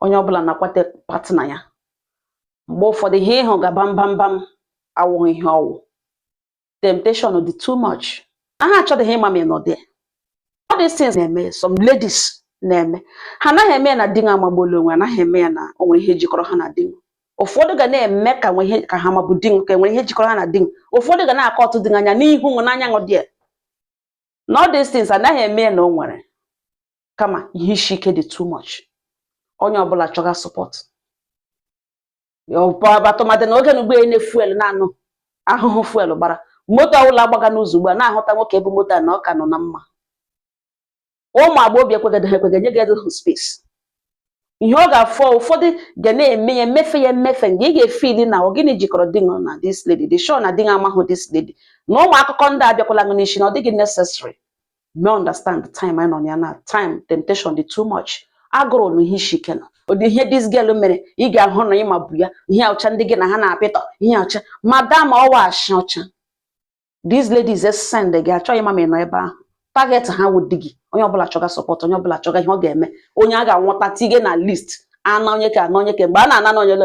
onye ọbụla na-akwate partner ya mgbe ụfọdụ ihe ịhụ gaba mbambam awụghị ihe ọwụ temptation dị too much aha achọghị ịma m nọ there. All these things na-eme some ladies na-eme ha anaghị eme na di ha amagbolu onwe anaghị eme ya na onwe ihe jikọrọ ha na di. Ụfọdụ ga na-eme ka nwe ihe ka ha mabụ di ka enwere ihe jikọrọ ha na di. Ụfọdụ ga na-akọ ọtụ dị anya n'ihu n'anya ṅụ dị. Na all these things anaghị eme na o nwere kama ihe isi ike dị too much. Onye ọbụla chọga support. Atụmadị na oge na ugbo na fuel na-anụ ahụhụ fuel gbara moto ọbụla agbaga n'ụzọ ugbu a na-ahụta nwoke bụ moto na ọ ka nọ na mma. Ụmụ agbọghọ ekweghị nye gị space. Ihe ọ ga-afọ ụfọdụ ga na-eme ya mmefe mgbe ị ga-efili na ogini jikọrọ di na this lady dị sure na di amahụ this lady na ụmụ akụkọ ndị abịakwala gị n'isi na ọ dịghị necessary. Me understand the time I nọ ya na time temptation dị too much. Agụrụ na ihe isi ike nọ ụdị ihe this girl mere ị ga-ahụ na ịma bụ ya ihe ọcha ndị gị na ha na-apịtọ ihe ọcha madam ọwa ashị ọcha. These ladies send gị achọghị ịma ma nọ ebe ahụ target ha wụ di gị onye ọbụla chọga support onye ọbụla chọga ihe ọ ga-eme onye a ga-anwụta tige na list ana onye ka ana onye ka mgbe a na-ana onye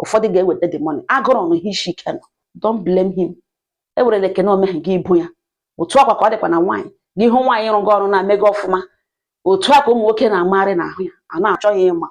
ụfọdụ ga-eweta the money. Agụrụ na ihe isi ike nọ don't blame him. Ewerele ekene omeghe gị ibu ya otu akwa ka ọ dịkwa na nwaanyị gị hụ nwaanyị rụgo ọrụ na-eme gị ọfụma otu a ka ụmụ nwoke na-amagharị n'ahụ ya a na-achọ ya ịma